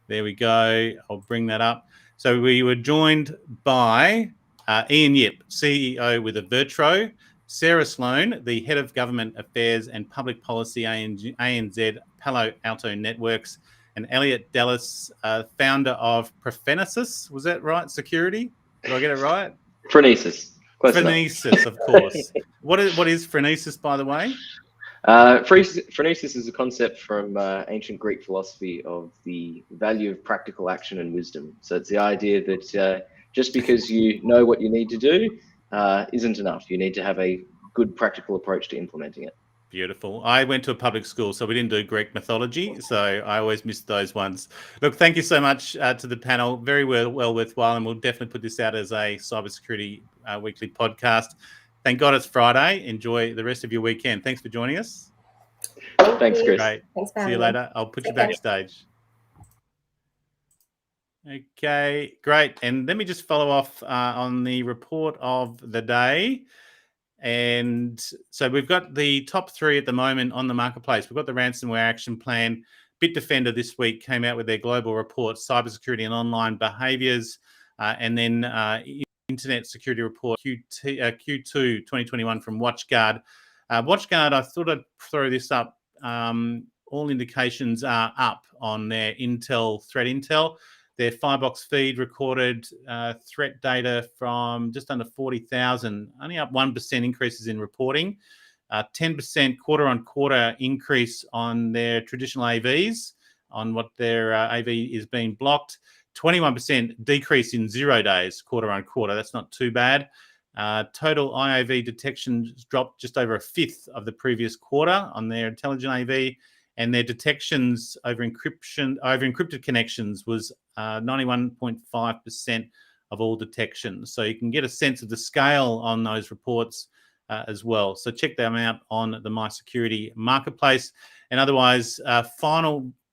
Speaker 1: There we go. I'll bring that up. So we were joined by Ian Yip, CEO with Avertro, Sarah Sloan, the Head of Government Affairs and Public Policy, ANZ, Palo, Alto Networks, and Elliot, Dellys, founder of Phronesis. Was that right? Security? Did I get it right?
Speaker 4: Phronesis.
Speaker 1: Phronesis, of course. What is Phronesis, by the way?
Speaker 4: Phronesis is a concept from ancient Greek philosophy of the value of practical action and wisdom. So it's the idea that just because you know what you need to do isn't enough. You need to have a good practical approach to implementing it.
Speaker 1: Beautiful. I went to a public school, so we didn't do Greek mythology, so I always missed those ones. Look, thank you so much to the panel. Very well worthwhile, and we'll definitely put this out as a cybersecurity weekly podcast. Thank God it's Friday. Enjoy the rest of your weekend. Thanks for joining us.
Speaker 4: Thanks, Chris.
Speaker 1: Great.
Speaker 3: Thanks for
Speaker 1: See you later. I'll put you backstage. Okay, great. And let me just follow off on the report of the day. And so we've got the top three at the moment on the marketplace. We've got the Ransomware Action Plan. Bitdefender this week came out with their global report, Cybersecurity and Online Behaviours, and then Internet Security Report Q2 2021 from WatchGuard. WatchGuard, I thought I'd throw this up. All indications are up on their threat intel. Their Firebox feed recorded threat data from just under 40,000, only up 1% increases in reporting, 10% quarter-on-quarter increase on their traditional AVs, on what their AV is being blocked, 21% decrease in 0 days quarter-on-quarter. That's not too bad. Total IAV detections dropped just over a fifth of the previous quarter on their intelligent AV, and their detections over encrypted connections was 91.5% of all detections. So you can get a sense of the scale on those reports as well. So check them out on the MySecurity marketplace. And otherwise,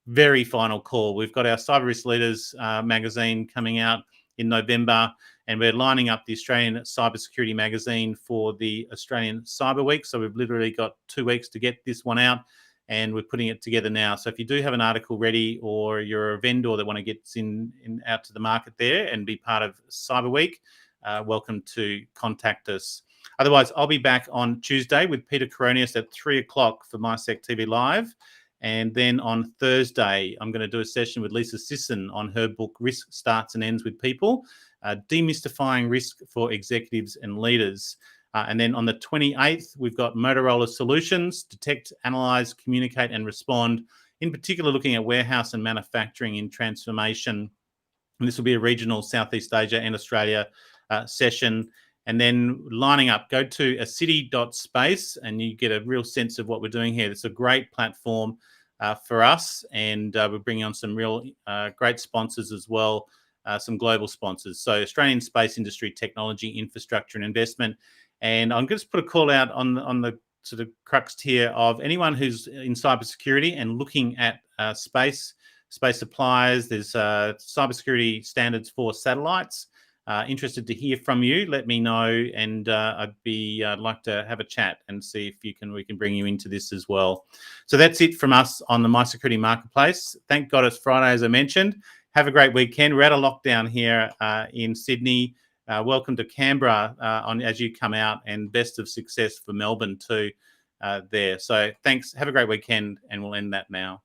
Speaker 1: very final call. We've got our Cyber Risk Leaders magazine coming out in November, and we're lining up the Australian Cybersecurity magazine for the Australian Cyber Week. So we've literally got 2 weeks to get this one out, and we're putting it together now. So if you do have an article ready, or you're a vendor that want to get out to the market there and be part of Cyber Week, welcome to contact us. Otherwise, I'll be back on Tuesday with Peter Phronesis at 3 o'clock for MySecTV Live. And then on Thursday, I'm going to do a session with Lisa Sisson on her book, Risk Starts and Ends with People, Demystifying Risk for Executives and Leaders. And then on the 28th, we've got Motorola Solutions, Detect, Analyze, Communicate and Respond, in particular looking at warehouse and manufacturing in transformation. And this will be a regional Southeast Asia and Australia session. And then lining up, go to acity.space and you get a real sense of what we're doing here. It's a great platform for us, and we're bringing on some real great sponsors as well, some global sponsors. So Australian space industry, technology, infrastructure and investment. And I'm going to put a call out on the sort of crux here of anyone who's in cybersecurity and looking at space suppliers. There's cybersecurity standards for satellites. Interested to hear from you. Let me know, and I'd like to have a chat and see if we can bring you into this as well. So that's it from us on the My Security Marketplace. Thank God it's Friday, as I mentioned. Have a great weekend. We're out of lockdown here in Sydney. Welcome to Canberra as you come out, and best of success for Melbourne too there. So thanks. Have a great weekend, and we'll end that now.